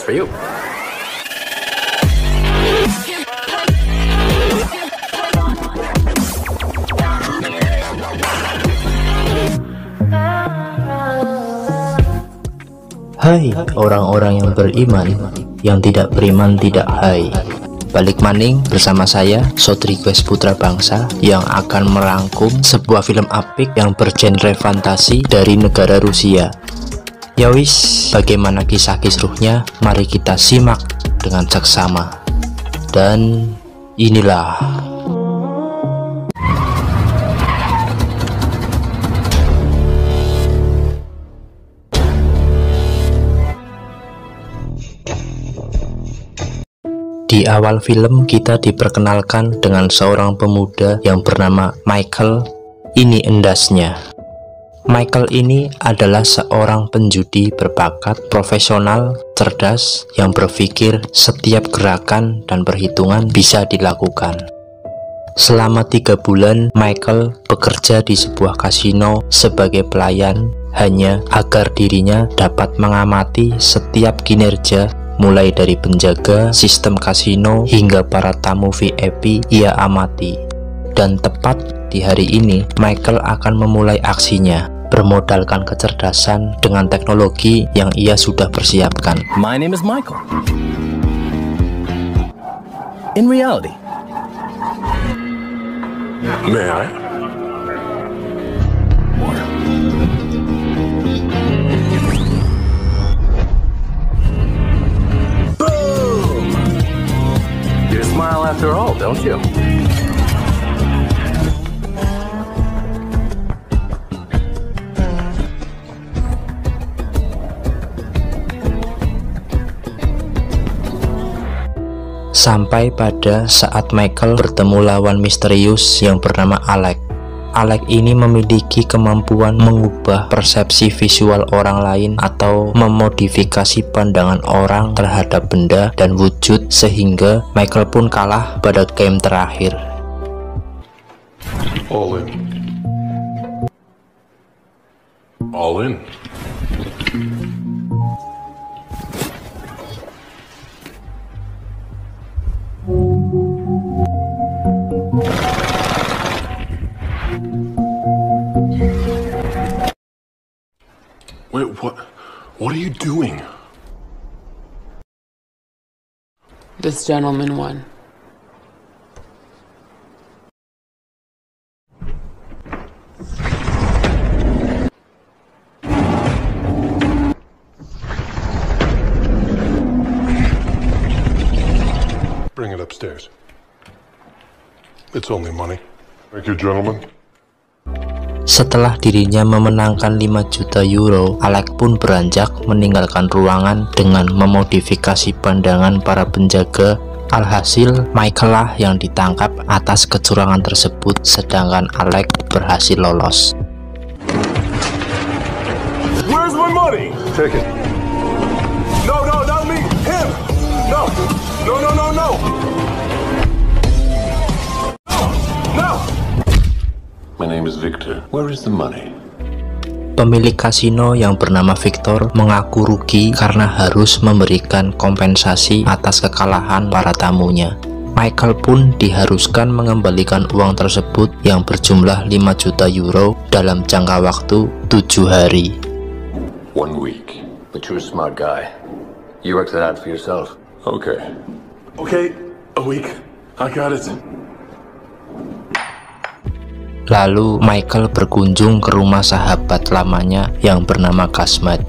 for you. Hai orang-orang yang beriman, yang tidak beriman tidak hai. Balik maning bersama saya Sodriques Putra Bangsa yang akan merangkum sebuah film apik yang bergenre fantasi dari negara Rusia. Yawis, bagaimana kisah kisruhnya? Mari kita simak dengan seksama. Dan inilah di awal film kita diperkenalkan dengan seorang pemuda yang bernama Michael. Ini endasnya. Michael ini adalah seorang penjudi berbakat, profesional, cerdas, yang berpikir setiap gerakan dan perhitungan bisa dilakukan. Selama 3 bulan, Michael bekerja di sebuah kasino sebagai pelayan, hanya agar dirinya dapat mengamati setiap kinerja, mulai dari penjaga, sistem kasino, hingga para tamu VIP ia amati. Dan tepat di hari ini, Michael akan memulai aksinya, bermodalkan kecerdasan dengan teknologi yang ia sudah persiapkan. My name is Michael. In reality. May I? Smile after all, don't you? Sampai pada saat Michael bertemu lawan misterius yang bernama Alec. Alec ini memiliki kemampuan mengubah persepsi visual orang lain atau memodifikasi pandangan orang terhadap benda dan wujud, sehingga Michael pun kalah pada game terakhir. All in. All in. Wait, what are you doing? This gentleman won. Bring it upstairs. It's only money. Thank you, gentlemen. Setelah dirinya memenangkan 5 juta euro, Alec pun beranjak meninggalkan ruangan dengan memodifikasi pandangan para penjaga. Alhasil, Michael lah yang ditangkap atas kecurangan tersebut, sedangkan Alec berhasil lolos. Where's my money? Take it. No, not me. Him. No. No. My name is Victor. Where is the money? Pemilik kasino yang bernama Victor mengaku rugi karena harus memberikan kompensasi atas kekalahan para tamunya. Michael pun diharuskan mengembalikan uang tersebut yang berjumlah 5 juta euro dalam jangka waktu 7 hari. 1 week. But you're a smart guy. You worked that out for yourself. Okay, a week. I got it. Lalu Michael berkunjung ke rumah sahabat lamanya yang bernama Kasmet.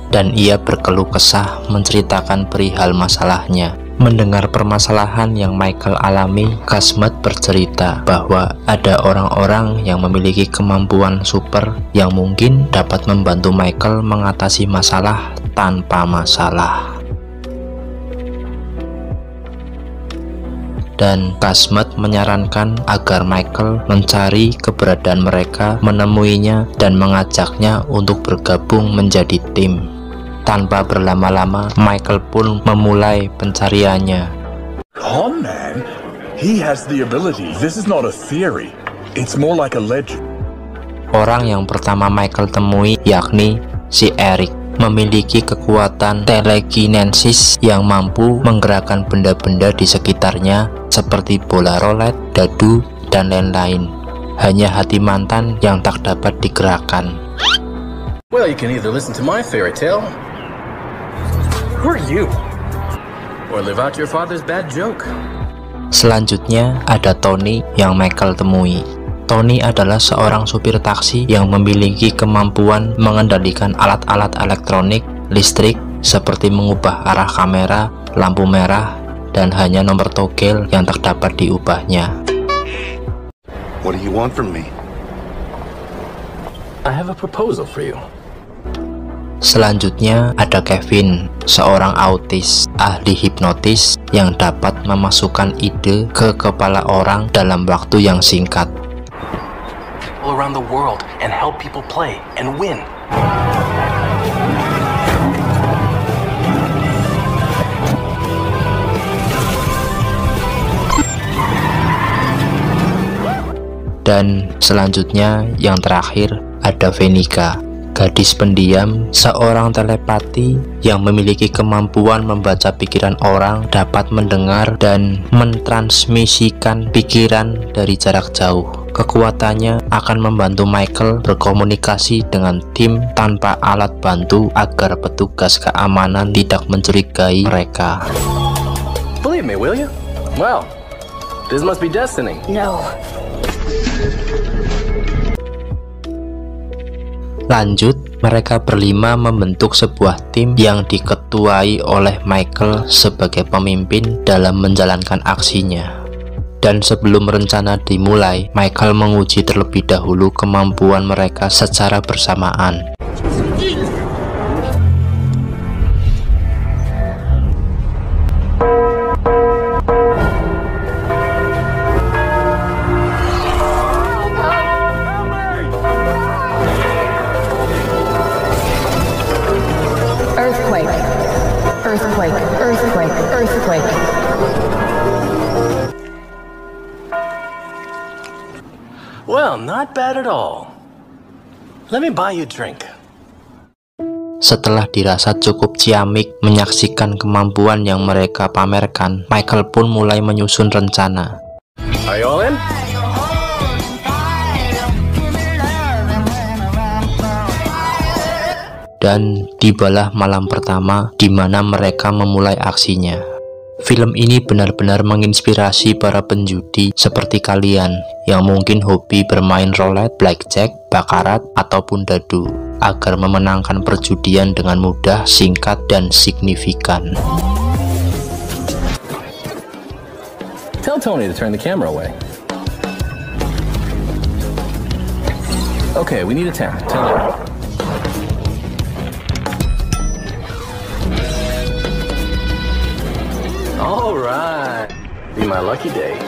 Dan ia berkeluh kesah menceritakan perihal masalahnya. Mendengar permasalahan yang Michael alami, Kasmet bercerita bahwa ada orang-orang yang memiliki kemampuan super yang mungkin dapat membantu Michael mengatasi masalah tanpa masalah. Dan Kasmet menyarankan agar Michael mencari keberadaan mereka, menemuinya, dan mengajaknya untuk bergabung menjadi tim. Tanpa berlama-lama, Michael pun memulai pencariannya. Con man, he has the ability. This is not a theory. It's more like a legend. Orang yang pertama Michael temui yakni si Eric, memiliki kekuatan telekinesis yang mampu menggerakkan benda-benda di sekitarnya seperti bola roulette, dadu, dan lain-lain. Hanya hati mantan yang tak dapat digerakkan. Well, you can either listen to my fairy tale, Who are you? or live out your father's bad joke. Selanjutnya ada Tony yang Michael temui. Tony adalah seorang supir taksi yang memiliki kemampuan mengendalikan alat-alat elektronik, listrik, seperti mengubah arah kamera, lampu merah, dan hanya nomor togel yang tak dapat diubahnya. What do you want from me? I have a proposal for you. Selanjutnya ada Kevin, seorang autis, ahli hipnotis yang dapat memasukkan ide ke kepala orang dalam waktu yang singkat. Around the world and help people play and win. Dan selanjutnya yang terakhir ada Venica, gadis pendiam, seorang telepati yang memiliki kemampuan membaca pikiran orang, dapat mendengar dan mentransmisikan pikiran dari jarak jauh. Kekuatannya akan membantu Michael berkomunikasi dengan tim tanpa alat bantu agar petugas keamanan tidak mencurigai mereka. Believe me, will you? Well, this must be destiny. No. Lanjut, mereka berlima membentuk sebuah tim yang diketuai oleh Michael sebagai pemimpin dalam menjalankan aksinya. Dan sebelum rencana dimulai, Michael menguji terlebih dahulu kemampuan mereka secara bersamaan. Earthquake. Earthquake. Earthquake. Earthquake. Well, not bad at all. Let me buy you a drink. Setelah dirasa cukup ciamik menyaksikan kemampuan yang mereka pamerkan, Michael pun mulai menyusun rencana. Are you all in? Dan tibalah malam pertama di mana mereka memulai aksinya. Film ini benar-benar menginspirasi para penjudi seperti kalian yang mungkin hobi bermain roulette, blackjack, bakarat, ataupun dadu agar memenangkan perjudian dengan mudah, singkat, dan signifikan. Tell Tony to turn the camera away. Okay, we need a 10. Tell him. All right. Be my lucky day.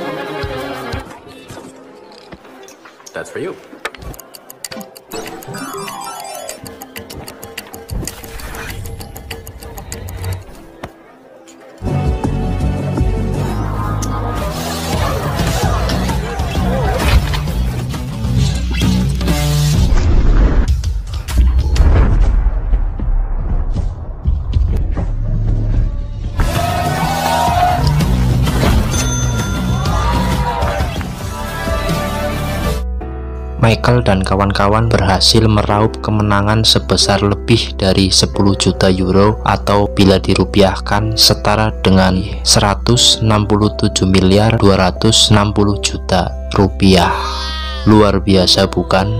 That's for you. Michael dan kawan-kawan berhasil meraup kemenangan sebesar lebih dari 10 juta euro atau bila dirupiahkan setara dengan 167 miliar 260 juta rupiah. Luar biasa bukan?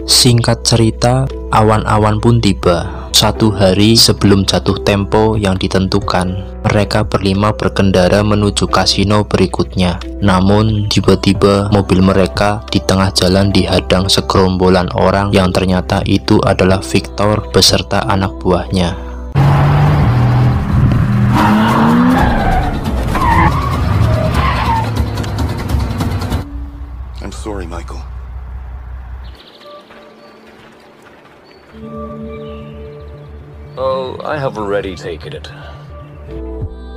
Singkat cerita, awan-awan pun tiba. Satu hari sebelum jatuh tempo yang ditentukan, mereka berlima berkendara menuju kasino berikutnya. Namun tiba-tiba mobil mereka di tengah jalan dihadang segerombolan orang yang ternyata itu adalah Victor beserta anak buahnya. I'm sorry, Michael. Oh, I have already taken it.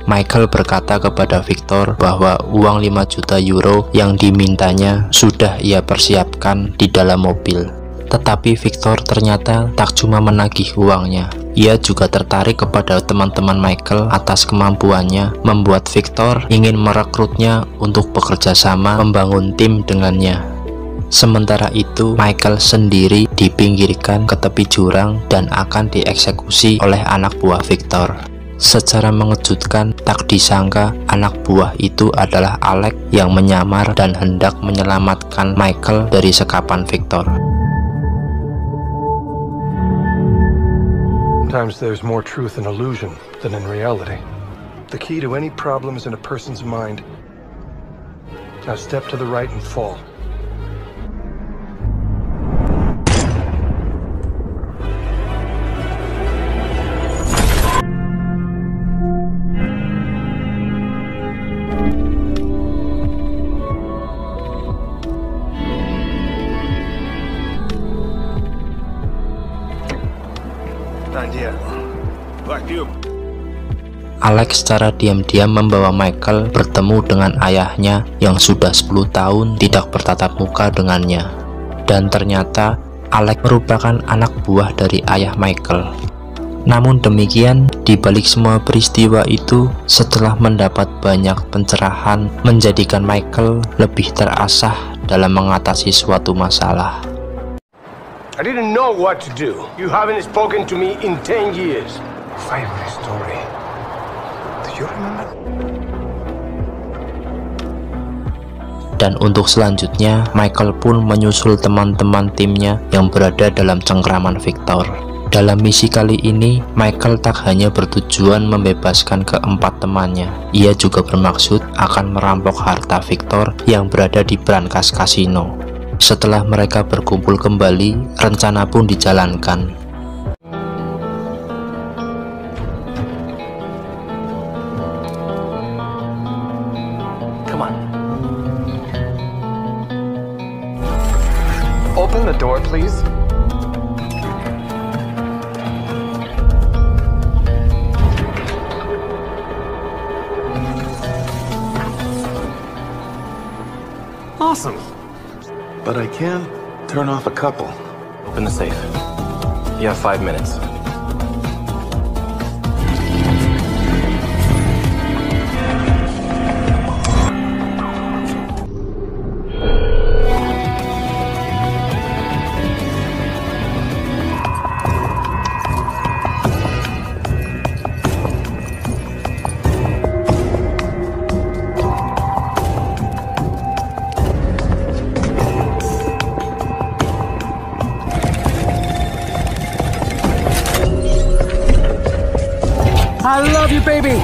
Michael berkata kepada Victor bahwa uang 5 juta euro yang dimintanya sudah ia persiapkan di dalam mobil. Tetapi Victor ternyata tak cuma menagih uangnya. Ia juga tertarik kepada teman-teman Michael atas kemampuannya membuat Victor ingin merekrutnya untuk bekerja sama membangun tim dengannya. Sementara itu, Michael sendiri dipinggirkan ke tepi jurang dan akan dieksekusi oleh anak buah Victor. Secara mengejutkan, tak disangka anak buah itu adalah Alex yang menyamar dan hendak menyelamatkan Michael dari sekapan Victor. Sometimes there's more truth in illusion than in reality. The key to any problem is in a person's mind. Now step to the right and fall. Alex secara diam-diam membawa Michael bertemu dengan ayahnya yang sudah 10 tahun tidak bertatap muka dengannya. Dan ternyata Alex merupakan anak buah dari ayah Michael. Namun demikian, di balik semua peristiwa itu, setelah mendapat banyak pencerahan, menjadikan Michael lebih terasah dalam mengatasi suatu masalah. I didn't know what to do. You haven't spoken to me in 10 years. Family story. Do you remember? Dan untuk selanjutnya, Michael pun menyusul teman-teman timnya yang berada dalam cengkraman Victor. Dalam misi kali ini, Michael tak hanya bertujuan membebaskan keempat temannya. Ia juga bermaksud akan merampok harta Victor yang berada di brankas kasino. Setelah mereka berkumpul kembali, rencana pun dijalankan. Come on. Open the door, please. Awesome. But I can turn off a couple. Open the safe. You have 5 minutes. I love you, baby!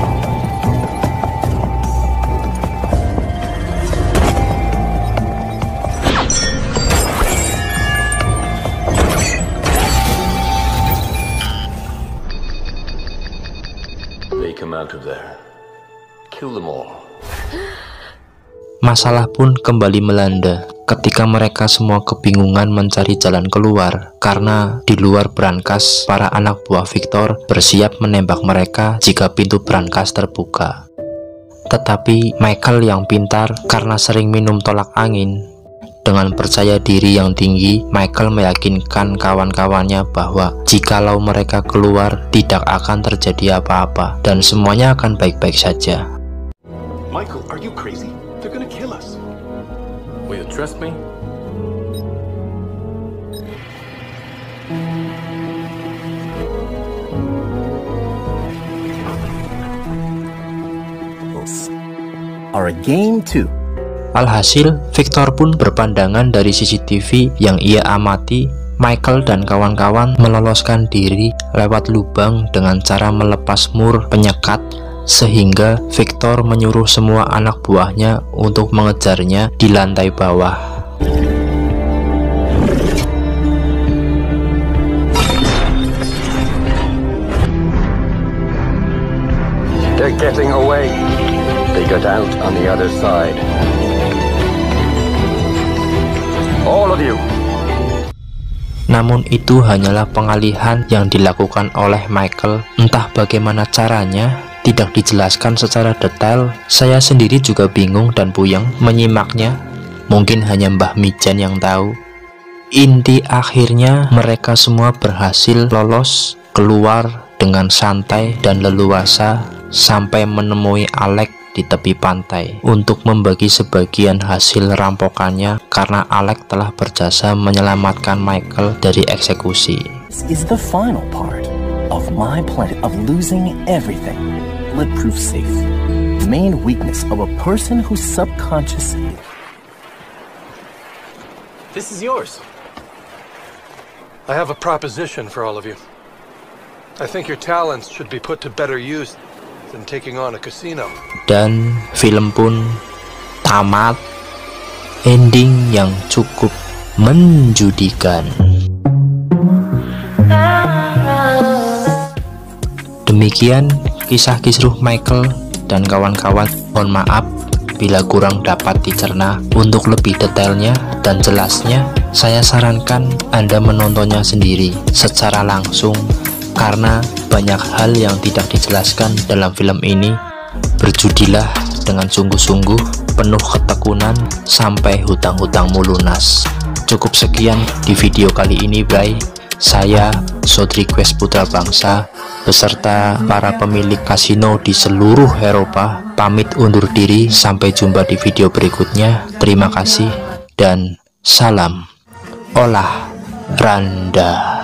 They come out of there. Kill them all. Masalah pun kembali melanda ketika mereka semua kebingungan mencari jalan keluar karena di luar brankas para anak buah Victor bersiap menembak mereka jika pintu brankas terbuka. Tetapi Michael yang pintar karena sering minum tolak angin, dengan percaya diri yang tinggi, Michael meyakinkan kawan-kawannya bahwa jikalau mereka keluar tidak akan terjadi apa-apa dan semuanya akan baik-baik saja. Michael, are you crazy? They're gonna kill us. Will you trust me? Are a game too. Alhasil, Victor pun berpandangan dari CCTV yang ia amati. Michael dan kawan-kawan meloloskan diri lewat lubang dengan cara melepas mur penyekat, sehingga Victor menyuruh semua anak buahnya untuk mengejarnya di lantai bawah. They're getting away. They got out on the other side. All of you. Namun itu hanyalah pengalihan yang dilakukan oleh Michael. Entah bagaimana caranya, tidak dijelaskan secara detail. Saya sendiri juga bingung dan puyeng menyimaknya. Mungkin hanya Mbah Mijan yang tahu. Inti akhirnya mereka semua berhasil lolos keluar dengan santai dan leluasa sampai menemui Alec di tepi pantai untuk membagi sebagian hasil rampokannya karena Alec telah berjasa menyelamatkan Michael dari eksekusi. This is the final part of my plan of losing everything. Bulletproof safe. The main weakness of a person who's subconscious. This is yours. I have a proposition for all of you. I think your talents should be put to better use than taking on a casino. Dan film pun tamat. Ending yang cukup menjudikan. Demikian kisah kisruh Michael dan kawan-kawan. Mohon maaf bila kurang dapat dicerna. Untuk lebih detailnya dan jelasnya, saya sarankan Anda menontonnya sendiri secara langsung karena banyak hal yang tidak dijelaskan dalam film ini. Berjudilah dengan sungguh-sungguh, penuh ketekunan sampai hutang-hutangmu lunas. Cukup sekian di video kali ini, bray. Saya Sodri Quest Putra Bangsa beserta para pemilik kasino di seluruh Eropa pamit undur diri. Sampai jumpa di video berikutnya. Terima kasih dan salam olahraga.